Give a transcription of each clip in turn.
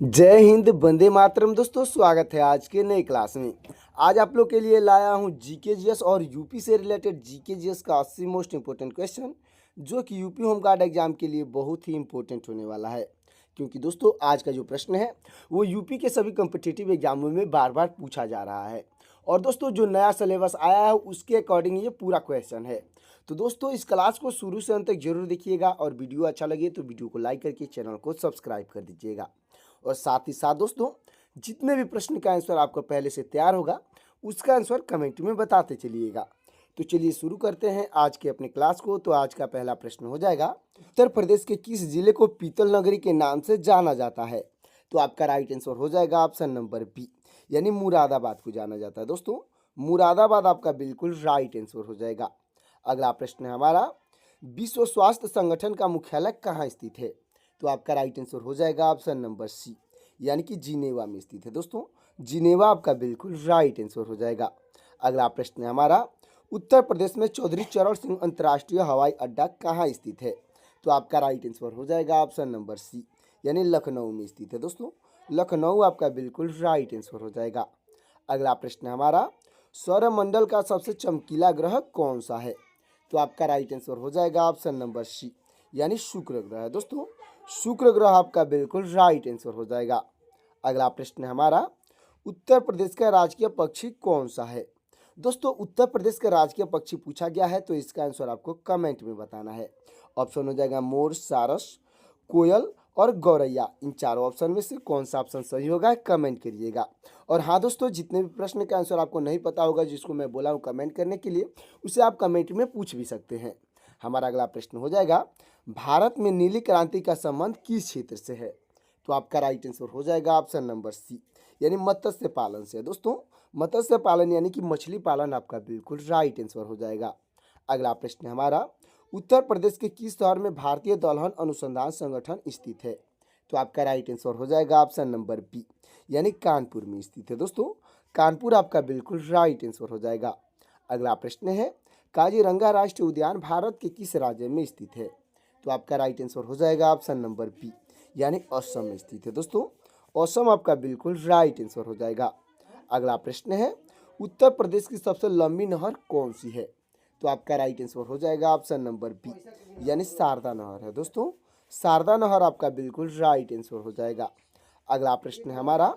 जय हिंद, वंदे मातरम। दोस्तों, स्वागत है आज के नए क्लास में। आज आप लोग के लिए लाया हूं जीके जीएस और यूपी से रिलेटेड जीके जीएस का 80 मोस्ट इंपोर्टेंट क्वेश्चन, जो कि यूपी होम गार्ड एग्जाम के लिए बहुत ही इंपॉर्टेंट होने वाला है। क्योंकि दोस्तों, आज का जो प्रश्न है वो यूपी के सभी कॉम्पिटिटिव एग्जामों में बार बार पूछा जा रहा है। और दोस्तों, जो नया सिलेबस आया है उसके अकॉर्डिंग ये पूरा क्वेश्चन है। तो दोस्तों, इस क्लास को शुरू से अंत तक जरूर देखिएगा और वीडियो अच्छा लगे तो वीडियो को लाइक करके चैनल को सब्सक्राइब कर दीजिएगा। और साथ ही साथ दोस्तों, जितने भी प्रश्न का आंसर आपको पहले से तैयार होगा उसका आंसर कमेंट में बताते चलिएगा। तो चलिए शुरू करते हैं आज के अपने क्लास को। तो आज का पहला प्रश्न हो जाएगा, उत्तर प्रदेश के किस जिले को पीतल नगरी के नाम से जाना जाता है? तो आपका राइट आंसर हो जाएगा ऑप्शन नंबर बी, यानी मुरादाबाद को जाना जाता है। दोस्तों, मुरादाबाद आपका बिल्कुल राइट आंसर हो जाएगा। अगला प्रश्न है हमारा, विश्व स्वास्थ्य संगठन का मुख्यालय कहाँ स्थित है? तो आपका राइट आंसर हो जाएगा ऑप्शन नंबर सी, यानी कि जिनेवा में स्थित है। दोस्तों, जिनेवा आपका बिल्कुल राइट आंसर हो जाएगा। अगला प्रश्न है हमारा, उत्तर प्रदेश में चौधरी चरण सिंह अंतर्राष्ट्रीय हवाई अड्डा कहाँ स्थित है? तो आपका राइट आंसर हो जाएगा ऑप्शन नंबर सी, यानी लखनऊ में स्थित है। दोस्तों, लखनऊ आपका बिल्कुल राइट आंसर हो जाएगा। अगला प्रश्न है हमारा, सौरमंडल का सबसे चमकीला ग्रह कौन सा है? तो आपका राइट आंसर हो जाएगा ऑप्शन नंबर सी, यानी शुक्र ग्रह। दोस्तों, शुक्र ग्रह आपका बिल्कुल राइट आंसर हो जाएगा। अगला प्रश्न है हमारा, उत्तर प्रदेश का राजकीय पक्षी कौन सा है? दोस्तों, उत्तर प्रदेश का राजकीय पक्षी पूछा गया है तो इसका आंसर आपको कमेंट में बताना है। ऑप्शन हो जाएगा मोर, सारस, कोयल और गौरैया। इन चारों ऑप्शन में से कौन सा ऑप्शन सही होगा कमेंट करिएगा। और हाँ दोस्तों, जितने भी प्रश्न का आंसर आपको नहीं पता होगा जिसको मैं बोला हूँ कमेंट करने के लिए, उसे आप कमेंट में पूछ भी सकते हैं। हमारा अगला प्रश्न हो जाएगा, भारत में नीली क्रांति का संबंध किस क्षेत्र से है? तो आपका राइट आंसर हो जाएगा ऑप्शन नंबर सी, यानी मत्स्य पालन से। दोस्तों, मत्स्य पालन यानी कि मछली पालन आपका बिल्कुल राइट आंसर हो जाएगा। अगला प्रश्न है हमारा, उत्तर प्रदेश के किस शहर में भारतीय दलहन अनुसंधान संगठन स्थित है? तो आपका राइट आंसर हो जाएगा ऑप्शन नंबर बी, यानी कानपुर में स्थित है। दोस्तों, कानपुर आपका बिल्कुल राइट आंसर हो जाएगा। अगला प्रश्न है, काजीरंगा राष्ट्रीय उद्यान भारत के किस राज्य में स्थित है? तो आपका राइट आंसर हो जाएगा ऑप्शन नंबर बी, यानी असम में स्थित है। दोस्तों, असम आपका बिल्कुल राइट आंसर हो जाएगा। अगला प्रश्न है, उत्तर प्रदेश की सबसे लंबी नहर कौन सी है? तो आपका राइट आंसर हो जाएगा ऑप्शन नंबर बी, यानी शारदा नहर है। दोस्तों, शारदा नहर आपका बिल्कुल राइट आंसर हो जाएगा। अगला प्रश्न है हमारा,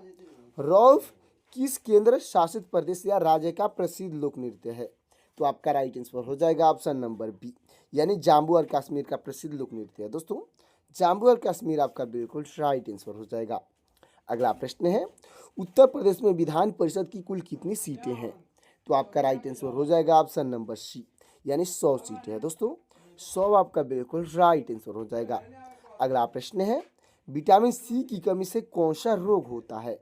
रौफ किस केंद्र शासित प्रदेश या राज्य का प्रसिद्ध लोक नृत्य है? तो आपका राइट आंसर हो जाएगा ऑप्शन नंबर बी, यानी जम्मू और कश्मीर का प्रसिद्ध लोक नृत्य है। दोस्तों, जम्मू और कश्मीर आपका बिल्कुल राइट आंसर हो जाएगा। अगला प्रश्न है, उत्तर प्रदेश में विधान परिषद की कुल कितनी सीटें हैं? तो आपका राइट आंसर हो जाएगा ऑप्शन नंबर सी, यानी 100 सीटें हैं। दोस्तों, 100 आपका बिल्कुल राइट आंसर हो जाएगा। अगला प्रश्न है, विटामिन सी की कमी से कौन सा रोग होता है?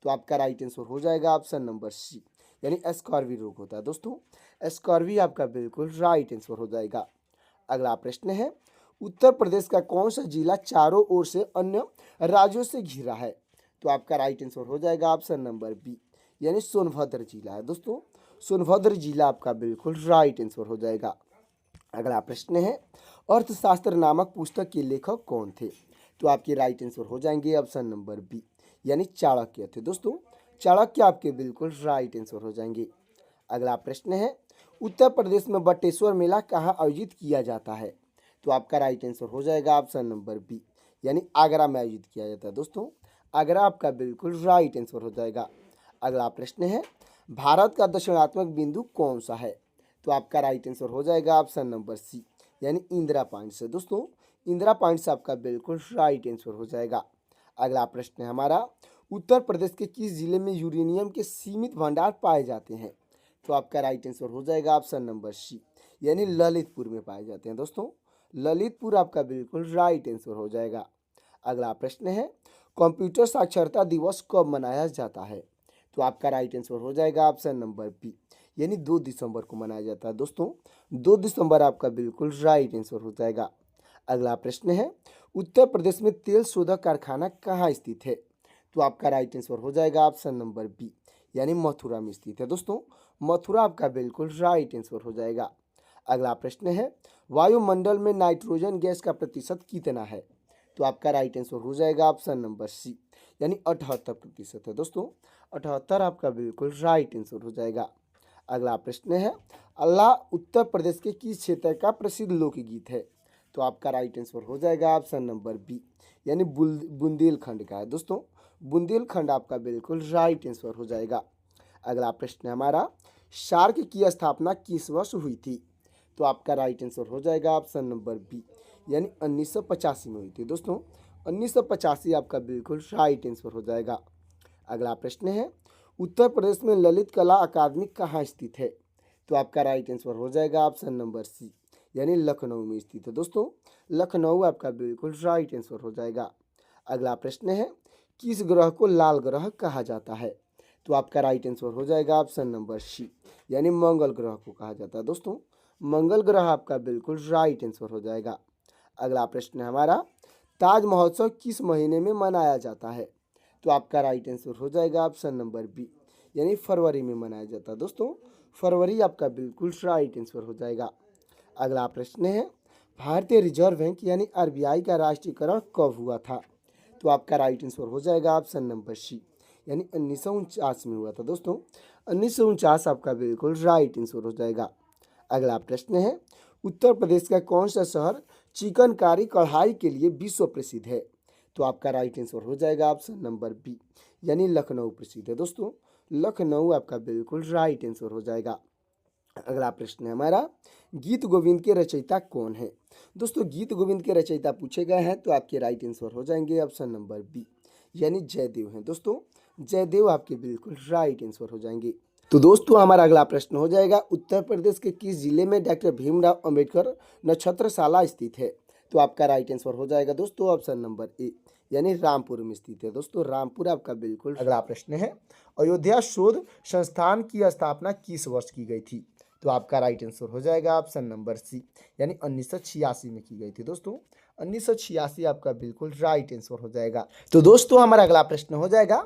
तो आपका राइट आंसर हो जाएगा ऑप्शन नंबर सी, यानी स्कॉर्वी रोग होता है। दोस्तों, स्कॉर्वी आपका बिल्कुल राइट आंसर हो जाएगा। अगला प्रश्न है, उत्तर प्रदेश का कौन सा जिला चारों ओर से अन्य राज्यों से घिरा है? तो आपका राइट आंसर हो जाएगा ऑप्शन नंबर बी, यानी सोनभद्र जिला है। दोस्तों, सोनभद्र जिला आपका बिल्कुल राइट आंसर हो जाएगा। अगला प्रश्न है, अर्थशास्त्र नामक पुस्तक के लेखक कौन थे? तो आपके राइट आंसर हो जाएंगे ऑप्शन नंबर बी, यानी चाणक्य थे। दोस्तों, चाणक्य आपके बिल्कुल राइट आंसर हो जाएंगे। अगला प्रश्न है, उत्तर प्रदेश में बटेश्वर मेला कहाँ आयोजित किया जाता है? तो आपका राइट आंसर हो जाएगा ऑप्शन नंबर बी, यानी आगरा में आयोजित किया जाता है। दोस्तों, आगरा आपका बिल्कुल राइट आंसर हो जाएगा। अगला प्रश्न है, भारत का दक्षिणात्मक बिंदु कौन सा है? तो आपका राइट आंसर हो जाएगा ऑप्शन नंबर सी, यानी इंदिरा पॉइंट से। दोस्तों, इंदिरा पॉइंट से आपका बिल्कुल राइट आंसर हो जाएगा। अगला प्रश्न है हमारा, उत्तर प्रदेश के किस जिले में यूरेनियम के सीमित भंडार पाए जाते हैं? तो आपका राइट आंसर हो जाएगा ऑप्शन नंबर सी, यानी ललितपुर में पाए जाते हैं। दोस्तों, ललितपुर आपका बिल्कुल राइट आंसर हो जाएगा। अगला प्रश्न है, कंप्यूटर साक्षरता दिवस कब मनाया जाता है? तो आपका राइट आंसर हो जाएगा ऑप्शन नंबर बी, यानी 2 दिसंबर को मनाया जाता है। दोस्तों, 2 दिसंबर आपका बिल्कुल राइट आंसर हो जाएगा। अगला प्रश्न है, उत्तर प्रदेश में तेल शोधक कारखाना कहाँ स्थित है? तो आपका राइट आंसर हो जाएगा ऑप्शन नंबर बी, यानी मथुरा में स्थित है। दोस्तों, मथुरा आपका बिल्कुल राइट आंसर हो जाएगा। अगला प्रश्न है, वायुमंडल में नाइट्रोजन गैस का प्रतिशत कितना है? तो आपका राइट आंसर हो जाएगा ऑप्शन नंबर सी, यानी 78% है दोस्तों। 78 आपका बिल्कुल राइट आंसर हो जाएगा। अगला प्रश्न है, अल्लाह उत्तर प्रदेश के किस क्षेत्र का प्रसिद्ध लोकगीत है? तो आपका राइट आंसर हो जाएगा ऑप्शन नंबर बी, यानी बुंदेलखंड का है दोस्तों। बुंदेलखंड आपका बिल्कुल राइट आंसर हो जाएगा। अगला प्रश्न है हमारा, सार्क की स्थापना किस वर्ष हुई थी? तो आपका राइट आंसर हो जाएगा ऑप्शन नंबर बी, यानी 1985 में हुई थी दोस्तों। 1985 आपका बिल्कुल राइट आंसर हो जाएगा। अगला प्रश्न है, उत्तर प्रदेश में ललित कला अकादमी कहाँ स्थित है? तो आपका राइट आंसर हो जाएगा ऑप्शन नंबर सी, यानी लखनऊ में स्थित है दोस्तों। लखनऊ आपका बिल्कुल राइट आंसर हो जाएगा। अगला प्रश्न है, किस ग्रह को लाल ग्रह कहा जाता है? तो आपका राइट आंसर हो जाएगा ऑप्शन नंबर सी, यानी मंगल ग्रह को कहा जाता है दोस्तों। मंगल ग्रह आपका बिल्कुल राइट आंसर हो जाएगा। अगला प्रश्न है हमारा, ताज महोत्सव किस महीने में मनाया जाता है? तो आपका राइट आंसर हो जाएगा ऑप्शन नंबर बी, यानी फरवरी में मनाया जाता है दोस्तों। फरवरी आपका बिल्कुल राइट आंसर हो जाएगा। अगला प्रश्न है, भारतीय रिजर्व बैंक यानी आरबीआई का राष्ट्रीयकरण कब हुआ था? तो आपका राइट आंसर हो जाएगा ऑप्शन नंबर सी, यानी 1949 में हुआ था दोस्तों। 1949 आपका बिल्कुल राइट आंसर हो जाएगा। अगला प्रश्न है, उत्तर प्रदेश का कौन सा शहर चिकनकारी कढ़ाई के लिए विश्व प्रसिद्ध है? तो आपका राइट आंसर हो जाएगा ऑप्शन नंबर बी, यानी लखनऊ प्रसिद्ध है दोस्तों। लखनऊ आपका बिल्कुल राइट आंसर हो जाएगा। अगला प्रश्न है हमारा, गीत गोविंद के रचयिता कौन है? दोस्तों गीत गोविंद के रचयिता पूछे गए हैं तो आपके राइट आंसर हो जाएंगे ऑप्शन नंबर बी, यानी जयदेव हैं दोस्तों। जयदेव आपके बिल्कुल राइट आंसर हो जाएंगे। तो दोस्तों हमारा अगला प्रश्न हो जाएगा, उत्तर प्रदेश के किस जिले में डॉक्टर भीमराव अंबेडकर नक्षत्रशाला स्थित है? तो आपका राइट आंसर हो जाएगा दोस्तों ऑप्शन नंबर ए, यानी रामपुर में स्थित है दोस्तों। रामपुर आपका बिल्कुल। अगला प्रश्न है, अयोध्या शोध संस्थान की स्थापना किस वर्ष की गई थी? तो आपका राइट आंसर हो जाएगा ऑप्शन नंबर सी, यानी 1986 में की गई थी दोस्तों। 1986 आपका बिल्कुल राइट आंसर हो जाएगा। तो दोस्तों हमारा अगला प्रश्न हो जाएगा,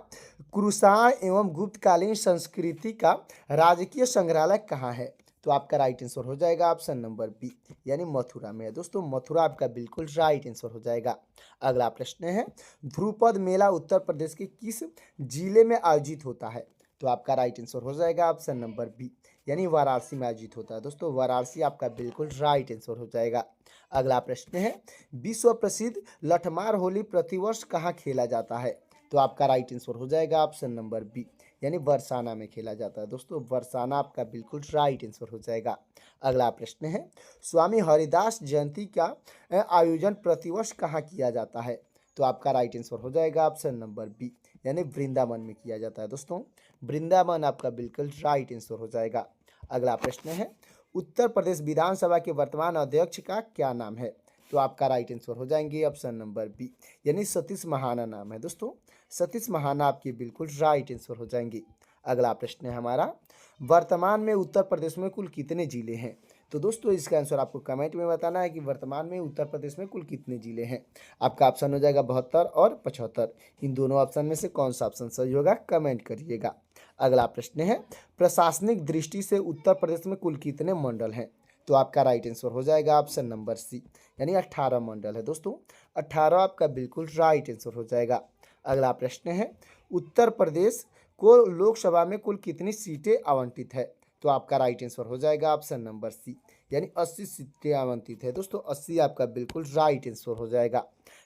कुषाण एवं गुप्तकालीन संस्कृति का राजकीय संग्रहालय कहाँ है? तो आपका राइट आंसर हो जाएगा ऑप्शन नंबर बी, यानी मथुरा में है दोस्तों। मथुरा आपका बिल्कुल राइट आंसर हो जाएगा। अगला प्रश्न है, ध्रुपद मेला उत्तर प्रदेश के किस जिले में आयोजित होता है? तो आपका राइट आंसर हो जाएगा ऑप्शन नंबर बी, यानी वाराणसी में आयोजित होता है दोस्तों। वाराणसी आपका बिल्कुल राइट आंसर हो जाएगा। अगला प्रश्न है, विश्व प्रसिद्ध लठमार होली प्रतिवर्ष कहाँ खेला जाता है? तो आपका राइट आंसर हो जाएगा ऑप्शन नंबर बी, यानी बरसाना में खेला जाता है दोस्तों। बरसाना आपका बिल्कुल राइट आंसर हो जाएगा। अगला प्रश्न है, स्वामी हरिदास जयंती का आयोजन प्रतिवर्ष कहाँ किया जाता है? तो आपका राइट आंसर हो जाएगा ऑप्शन नंबर बी, यानी वृंदावन में किया जाता है दोस्तों। वृंदावन आपका बिल्कुल राइट आंसर हो जाएगा। अगला प्रश्न है, उत्तर प्रदेश विधानसभा के वर्तमान अध्यक्ष का क्या नाम है? तो आपका राइट आंसर हो जाएंगे ऑप्शन नंबर बी, यानी सतीश महाना नाम है दोस्तों। सतीश महाना आपके बिल्कुल राइट आंसर हो जाएंगे। अगला प्रश्न है हमारा, वर्तमान में उत्तर प्रदेश में कुल कितने जिले हैं? तो दोस्तों इसका आंसर आपको कमेंट में बताना है कि वर्तमान में उत्तर प्रदेश में कुल कितने जिले हैं। आपका ऑप्शन हो जाएगा 72 और 75। इन दोनों ऑप्शन में से कौन सा ऑप्शन सही होगा कमेंट करिएगा। अगला प्रश्न है, प्रशासनिक दृष्टि से उत्तर प्रदेश में कुल कितने मंडल हैं? तो आपका राइट आंसर हो जाएगा ऑप्शन नंबर सी, यानी 18 मंडल है दोस्तों। 18 आपका बिल्कुल राइट आंसर हो जाएगा। अगला प्रश्न है, उत्तर प्रदेश को लोकसभा में कुल कितनी सीटें आवंटित है? तो आपका राइट आंसर हो जाएगा ऑप्शन नंबर सी, यानी 80 सीटें आवंटित है दोस्तों। 80 आपका बिल्कुल राइट आंसर हो जाएगा।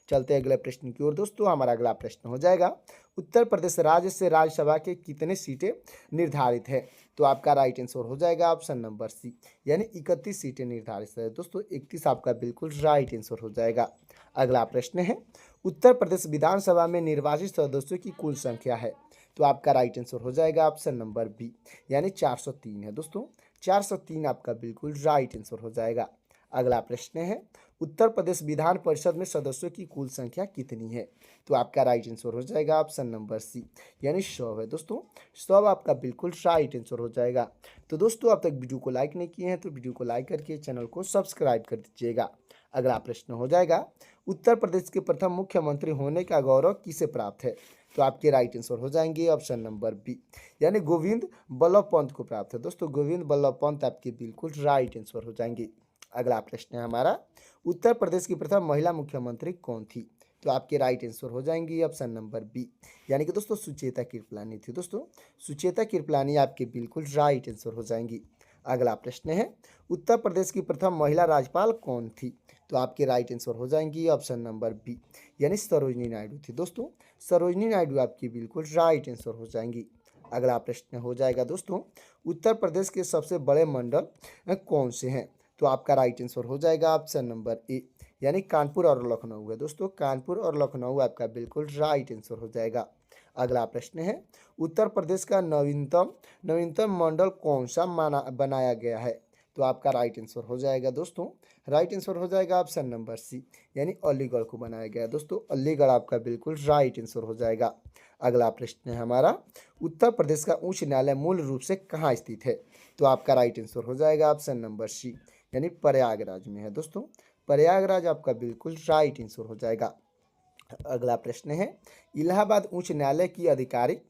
चलते हैं अगले प्रश्न की ओर दोस्तों। हमारा अगला प्रश्न हो जाएगा, उत्तर प्रदेश राज्य से राज्यसभा के कितने सीटें निर्धारित है? तो आपका राइट आंसर हो जाएगा ऑप्शन नंबर सी, यानी 31 सीटें निर्धारित है दोस्तों। 31 आपका बिल्कुल राइट आंसर हो जाएगा। अगला प्रश्न है, उत्तर प्रदेश विधानसभा में निर्वाचित सदस्यों की कुल संख्या है? तो आपका राइट आंसर हो जाएगा ऑप्शन नंबर बी, यानी 403 है दोस्तों। 403 आपका बिल्कुल राइट आंसर हो जाएगा। अगला प्रश्न है, उत्तर प्रदेश विधान परिषद में सदस्यों की कुल संख्या कितनी है? तो आपका राइट आंसर हो जाएगा ऑप्शन नंबर सी, यानी 100 है दोस्तों। 100 आपका बिल्कुल राइट आंसर हो जाएगा। तो दोस्तों अब तक वीडियो को लाइक नहीं किए हैं तो वीडियो को लाइक करके चैनल को सब्सक्राइब कर दीजिएगा। अगला प्रश्न हो जाएगा, उत्तर प्रदेश के प्रथम मुख्यमंत्री होने का गौरव किसे प्राप्त है? तो आपके राइट आंसर हो जाएंगे ऑप्शन नंबर बी, यानी गोविंद बल्लभ पंत को प्राप्त है दोस्तों। गोविंद बल्लभ पंत आपके बिल्कुल राइट आंसर हो जाएंगे। अगला प्रश्न है हमारा, उत्तर प्रदेश की प्रथम महिला मुख्यमंत्री कौन थी? तो आपके राइट आंसर हो जाएंगी ऑप्शन नंबर बी, यानी कि दोस्तों सुचेता कृपलानी थी। दोस्तों सुचेता कृपलानी आपके बिल्कुल राइट आंसर हो जाएंगी। अगला प्रश्न है, उत्तर प्रदेश की प्रथम महिला राज्यपाल कौन थी? तो आपके राइट आंसर हो जाएंगी ऑप्शन नंबर बी, यानी सरोजनी नायडू थी। दोस्तों सरोजनी नायडू आपकी बिल्कुल राइट आंसर हो जाएंगी। अगला प्रश्न हो जाएगा दोस्तों, उत्तर प्रदेश के सबसे बड़े मंडल कौन से हैं? तो आपका राइट आंसर हो जाएगा ऑप्शन नंबर ए, यानी कानपुर और लखनऊ है। दोस्तों कानपुर और लखनऊ आपका बिल्कुल राइट आंसर हो जाएगा। अगला प्रश्न है, उत्तर प्रदेश का नवीनतम मंडल कौन सा बनाया गया है? तो आपका राइट आंसर हो जाएगा दोस्तों, राइट आंसर हो जाएगा ऑप्शन नंबर सी, यानी अलीगढ़ को बनाया गया। दोस्तों अलीगढ़ आपका बिल्कुल राइट आंसर हो जाएगा। अगला प्रश्न है हमारा, उत्तर प्रदेश का उच्च न्यायालय मूल रूप से कहाँ स्थित है? तो आपका राइट आंसर हो जाएगा ऑप्शन नंबर सी, यानी प्रयागराज में है। दोस्तों प्रयागराज आपका बिल्कुल राइट आंसर हो जाएगा। अगला प्रश्न है, इलाहाबाद उच्च न्यायालय की आधिकारिक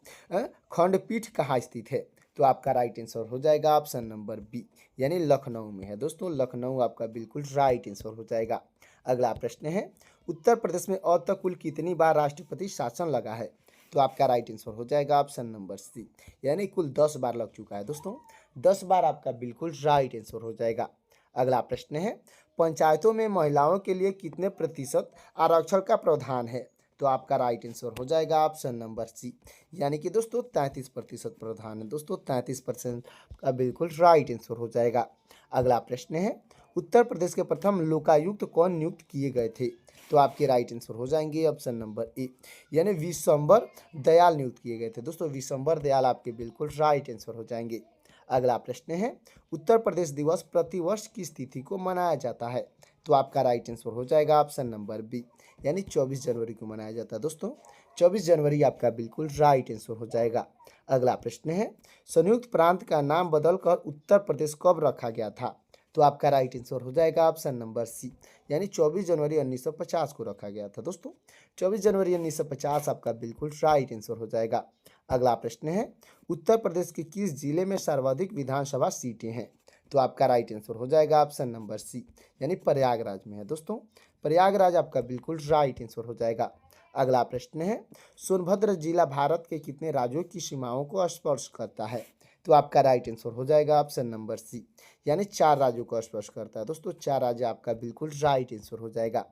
खंडपीठ कहाँ स्थित है? तो आपका राइट आंसर हो जाएगा ऑप्शन नंबर बी, यानी लखनऊ में है। दोस्तों लखनऊ आपका बिल्कुल राइट आंसर हो जाएगा। अगला प्रश्न है, उत्तर प्रदेश में अब तक कुल कितनी बार राष्ट्रपति शासन लगा है? तो आपका राइट आंसर हो जाएगा ऑप्शन नंबर सी, यानी कुल 10 बार लग चुका है। दोस्तों 10 बार आपका बिल्कुल राइट आंसर हो जाएगा। अगला प्रश्न है, पंचायतों में महिलाओं के लिए कितने प्रतिशत आरक्षण का प्रावधान है? तो आपका राइट आंसर हो जाएगा ऑप्शन नंबर सी, यानी कि दोस्तों 33% प्रावधान है। दोस्तों 33% का बिल्कुल राइट आंसर हो जाएगा। अगला प्रश्न है, उत्तर प्रदेश के प्रथम लोकायुक्त कौन नियुक्त किए गए थे? तो आपके राइट आंसर हो जाएंगे ऑप्शन नंबर ए, यानी विशंबर दयाल नियुक्त किए गए थे। दोस्तों विशंबर दयाल आपके बिल्कुल राइट आंसर हो जाएंगे। अगला प्रश्न है, उत्तर प्रदेश दिवस प्रतिवर्ष किस तिथि को मनाया जाता है? तो आपका राइट आंसर हो जाएगा ऑप्शन नंबर बी, यानी 24 जनवरी को मनाया जाता है। दोस्तों 24 जनवरी आपका बिल्कुल राइट आंसर हो जाएगा। अगला प्रश्न है, संयुक्त प्रांत का नाम बदलकर उत्तर प्रदेश कब रखा गया था? तो आपका राइट आंसर हो जाएगा ऑप्शन नंबर सी, यानी 24 जनवरी 1950 को रखा गया था। दोस्तों 24 जनवरी 1950 आपका बिल्कुल राइट आंसर हो जाएगा। अगला प्रश्न है, उत्तर प्रदेश के किस जिले में सर्वाधिक विधानसभा सीटें हैं? तो आपका राइट आंसर हो जाएगा ऑप्शन नंबर सी, यानी प्रयागराज में है। दोस्तों प्रयागराज आपका बिल्कुल राइट आंसर हो जाएगा। अगला प्रश्न है, सोनभद्र जिला भारत के कितने राज्यों की सीमाओं को स्पर्श करता है? तो आपका राइट आंसर हो जाएगा ऑप्शन नंबर सी, यानी 4 राज्यों को स्पर्श करता है। दोस्तों 4 राज्य आपका बिल्कुल राइट आंसर हो जाएगा।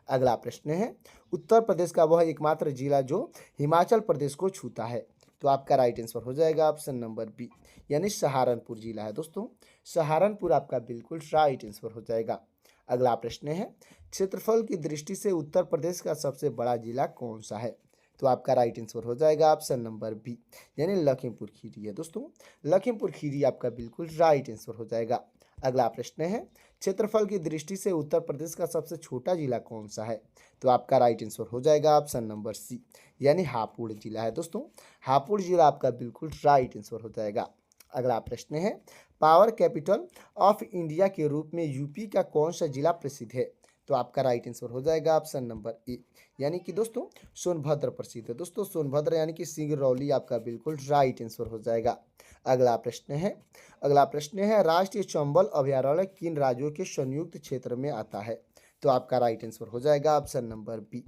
अगला प्रश्न है, उत्तर प्रदेश का वह एकमात्र जिला जो हिमाचल प्रदेश को छूता है? तो आपका राइट आंसर हो जाएगा ऑप्शन नंबर बी, यानी सहारनपुर जिला है। दोस्तों सहारनपुर आपका बिल्कुल राइट आंसर हो जाएगा। अगला प्रश्न है, क्षेत्रफल की दृष्टि से उत्तर प्रदेश का सबसे बड़ा जिला कौन सा है? तो आपका राइट आंसर हो जाएगा ऑप्शन नंबर बी, यानी लखीमपुर खीरी है। दोस्तों लखीमपुर खीरी आपका बिल्कुल राइट आंसर हो जाएगा। अगला प्रश्न है, क्षेत्रफल की दृष्टि से उत्तर प्रदेश का सबसे छोटा जिला कौन सा है? तो आपका राइट आंसर हो जाएगा ऑप्शन नंबर सी, यानी हापुड़ जिला है। दोस्तों हापुड़ जिला आपका बिल्कुल राइट आंसर हो जाएगा। अगला प्रश्न है, पावर कैपिटल ऑफ इंडिया के रूप में यूपी का कौन सा जिला प्रसिद्ध है? तो आपका राइट आंसर हो जाएगा ऑप्शन नंबर ए, यानी कि दोस्तों सोनभद्र प्रसिद्ध है। दोस्तों सोनभद्र यानी कि सिंगरौली आपका बिल्कुल राइट आंसर हो जाएगा। अगला प्रश्न है राष्ट्रीय चंबल अभयारण्य किन राज्यों के संयुक्त क्षेत्र में आता है? तो आपका राइट आंसर हो जाएगा ऑप्शन नंबर बी,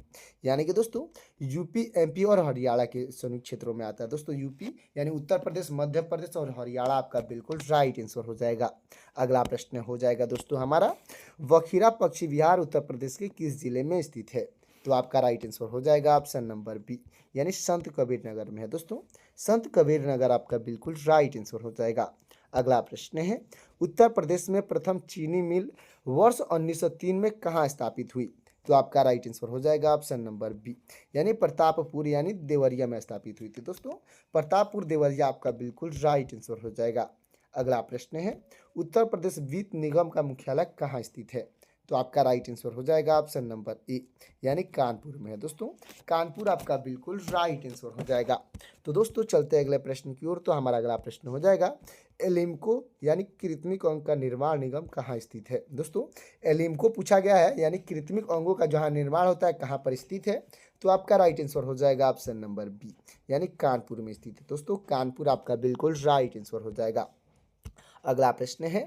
यानी कि दोस्तों यूपी एमपी और हरियाणा के संयुक्त क्षेत्रों में आता है। दोस्तों यूपी यानी उत्तर प्रदेश, मध्य प्रदेश और हरियाणा आपका बिल्कुल राइट आंसर हो जाएगा। अगला प्रश्न हो जाएगा दोस्तों हमारा, वखीरा पक्षी विहार उत्तर प्रदेश के किस जिले में स्थित है? तो आपका राइट आंसर हो जाएगा ऑप्शन नंबर बी, यानी संत कबीर नगर में है। दोस्तों संत कबीर नगर आपका बिल्कुल राइट आंसर हो जाएगा। अगला प्रश्न है, उत्तर प्रदेश में प्रथम चीनी मिल वर्ष 1903 में कहाँ स्थापित हुई? तो आपका राइट आंसर हो जाएगा ऑप्शन नंबर बी, यानी प्रतापपुर यानी देवरिया में स्थापित हुई थी। दोस्तों प्रतापपुर देवरिया आपका बिल्कुल राइट आंसर हो जाएगा। अगला प्रश्न है, उत्तर प्रदेश वित्त निगम का मुख्यालय कहाँ स्थित है? तो आपका राइट आंसर हो जाएगा ऑप्शन नंबर ए, यानी कानपुर में है। दोस्तों कानपुर आपका बिल्कुल राइट आंसर हो जाएगा। तो दोस्तों चलते हैं अगले प्रश्न की ओर। तो हमारा अगला प्रश्न हो जाएगा, एलिम्को यानी कृत्रिम अंग का निर्माण निगम कहाँ स्थित है? दोस्तों एलिम्को पूछा गया है, यानी कृत्रिम अंगों का जहाँ निर्माण होता है कहाँ पर स्थित है? तो आपका राइट आंसर हो जाएगा ऑप्शन नंबर बी, यानी कानपुर में स्थित है। दोस्तों कानपुर आपका बिल्कुल राइट आंसर हो जाएगा। अगला प्रश्न है,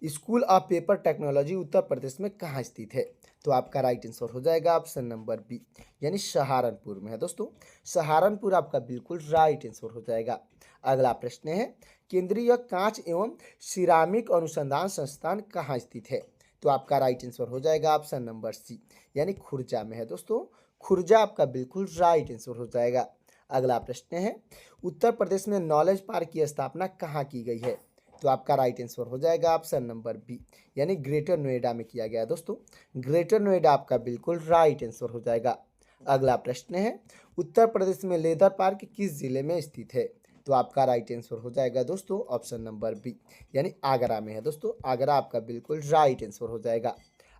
school of paper technology Uttar Pradesh में कहाँ स्थित है? तो आपका राइट आंसर हो जाएगा ऑप्शन नंबर बी, यानी सहारनपुर में है दोस्तों। सहारनपुर आपका बिल्कुल राइट आंसर हो जाएगा। अगला प्रश्न है, केंद्रीय कांच एवं सिरामिक अनुसंधान संस्थान कहाँ स्थित है? तो आपका राइट आंसर हो जाएगा ऑप्शन नंबर सी, यानी खुर्जा में है दोस्तों। खुर्जा आपका बिल्कुल राइट आंसर हो जाएगा। अगला प्रश्न है, उत्तर प्रदेश में नॉलेज पार्क की स्थापना कहाँ की गई है? तो आपका राइट आंसर हो जाएगा ऑप्शन नंबर बी, यानी ग्रेटर नोएडा में किया गया है दोस्तों। ग्रेटर नोएडा आपका बिल्कुल राइट आंसर हो जाएगा। अगला प्रश्न है, उत्तर प्रदेश में लेदर पार्क किस जिले में स्थित है? तो आपका राइट आंसर हो जाएगा दोस्तों ऑप्शन नंबर बी, यानी आगरा में है दोस्तों। आगरा आपका बिल्कुल राइट आंसर हो जाएगा।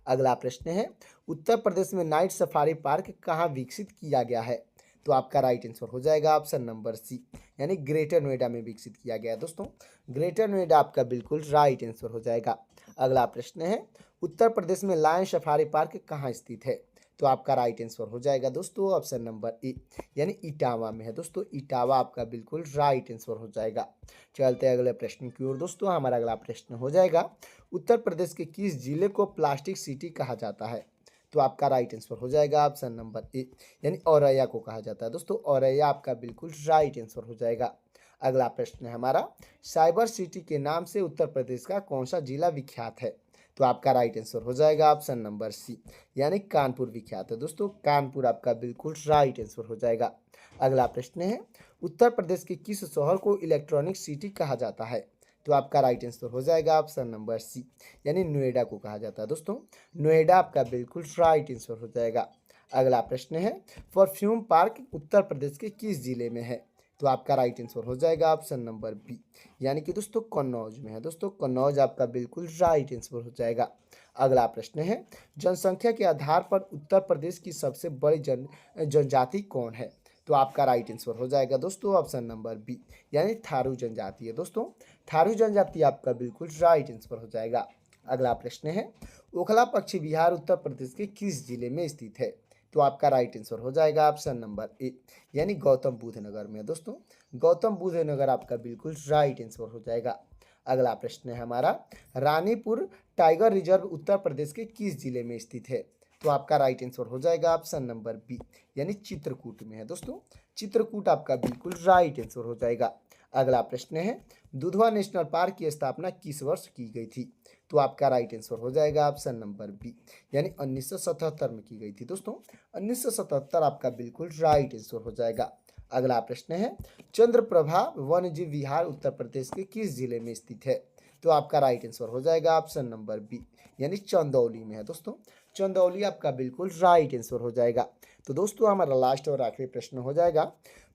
अगला प्रश्न है, उत्तर प्रदेश में नाइट सफारी पार्क कहाँ विकसित किया गया है? तो आपका राइट आंसर हो जाएगा ऑप्शन नंबर सी, यानी ग्रेटर नोएडा में विकसित किया गया है दोस्तों। ग्रेटर नोएडा आपका बिल्कुल राइट आंसर हो जाएगा। अगला प्रश्न है, उत्तर प्रदेश में लायन सफारी पार्क कहाँ स्थित है? तो आपका राइट आंसर हो जाएगा दोस्तों ऑप्शन नंबर ए, यानी इटावा में है दोस्तों। इटावा आपका बिल्कुल राइट आंसर हो जाएगा। चलते हैं अगले प्रश्न की ओर दोस्तों। हमारा अगला प्रश्न हो जाएगा, उत्तर प्रदेश के किस जिले को प्लास्टिक सिटी कहा जाता है? तो आपका राइट आंसर हो जाएगा ऑप्शन नंबर ए, यानी औरैया को कहा जाता है दोस्तों। औरैया आपका बिल्कुल राइट आंसर हो जाएगा। अगला प्रश्न है हमारा, साइबर सिटी के नाम से उत्तर प्रदेश का कौन सा जिला विख्यात है? तो आपका राइट आंसर हो जाएगा ऑप्शन नंबर सी, यानी कानपुर विख्यात है दोस्तों। कानपुर आपका बिल्कुल राइट आंसर हो जाएगा। अगला प्रश्न है, उत्तर प्रदेश के किस शहर को इलेक्ट्रॉनिक सिटी कहा जाता है? तो आपका राइट आंसर हो जाएगा ऑप्शन नंबर सी, यानी नोएडा को कहा जाता है दोस्तों। नोएडा आपका बिल्कुल राइट आंसर हो जाएगा। अगला प्रश्न है, परफ्यूम पार्क उत्तर प्रदेश के किस जिले में है? तो आपका राइट आंसर हो जाएगा ऑप्शन नंबर बी, यानी कि दोस्तों कन्नौज में है दोस्तों। कन्नौज आपका बिल्कुल राइट आंसर हो जाएगा। अगला प्रश्न है, जनसंख्या के आधार पर उत्तर प्रदेश की सबसे बड़ी जनजाति कौन है? तो आपका राइट आंसर हो जाएगा दोस्तों ऑप्शन नंबर बी, यानी थारू जनजाति है दोस्तों। थारू जनजाति आपका बिल्कुल राइट आंसर हो जाएगा। अगला प्रश्न है, ओखला पक्षी विहार उत्तर प्रदेश के किस जिले में स्थित है? तो आपका राइट आंसर हो जाएगा ऑप्शन नंबर ए, यानी गौतम बुद्ध नगर में दोस्तों। गौतम बुद्ध नगर आपका बिल्कुल राइट आंसर हो जाएगा। अगला प्रश्न है हमारा, रानीपुर टाइगर रिजर्व उत्तर प्रदेश के किस जिले में स्थित है? तो आपका राइट आंसर हो जाएगा ऑप्शन नंबर बी, यानी चित्रकूट में है दोस्तों। चित्रकूट आपका बिल्कुल राइट आंसर हो जाएगा। अगला प्रश्न है, दुधवा नेशनल पार्क की स्थापना किस वर्ष की गई थी? तो आपका राइट आंसर हो जाएगा ऑप्शन नंबर बी, यानी 1977 में की गई थी दोस्तों। 1977 आपका बिल्कुल राइट आंसर हो जाएगा। अगला प्रश्न है, चंद्रप्रभा वन्यजीव विहार उत्तर प्रदेश के किस जिले में स्थित है? तो आपका राइट आंसर हो जाएगा ऑप्शन नंबर बी, यानी चंदौली में है दोस्तों। चंदौली आपका बिल्कुल राइट आंसर हो जाएगा। तो दोस्तों हमारा लास्ट और आखिरी प्रश्न हो जाएगा,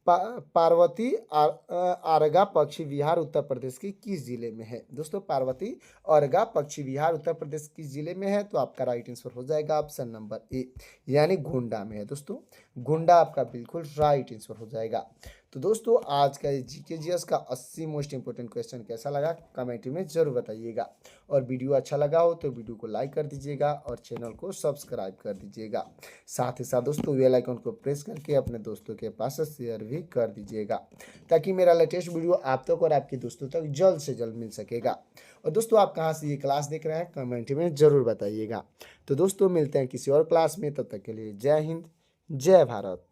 पार्वती आरगा पक्षी विहार उत्तर प्रदेश के किस जिले में है? दोस्तों पार्वती आरगा पक्षी विहार उत्तर प्रदेश किस जिले में है? तो आपका राइट आंसर हो जाएगा ऑप्शन नंबर ए, यानी गोंडा में है दोस्तों। गोंडा आपका बिल्कुल राइट आंसर हो जाएगा। तो दोस्तों आज का जीके जीएस का 80 मोस्ट इंपोर्टेंट क्वेश्चन कैसा लगा कमेंट में जरूर बताइएगा। और वीडियो अच्छा लगा हो तो वीडियो को लाइक कर दीजिएगा और चैनल को सब्सक्राइब कर दीजिएगा। साथ ही साथ दोस्तों बेल आइकन को प्रेस करके अपने दोस्तों के पास शेयर भी कर दीजिएगा, ताकि मेरा लेटेस्ट वीडियो आप तक और आपके दोस्तों तक जल्द से जल्द मिल सकेगा। और दोस्तों आप कहाँ से ये क्लास देख रहे हैं कमेंट में ज़रूर बताइएगा। तो दोस्तों मिलते हैं किसी और क्लास में, तब तक के लिए जय हिंद जय भारत।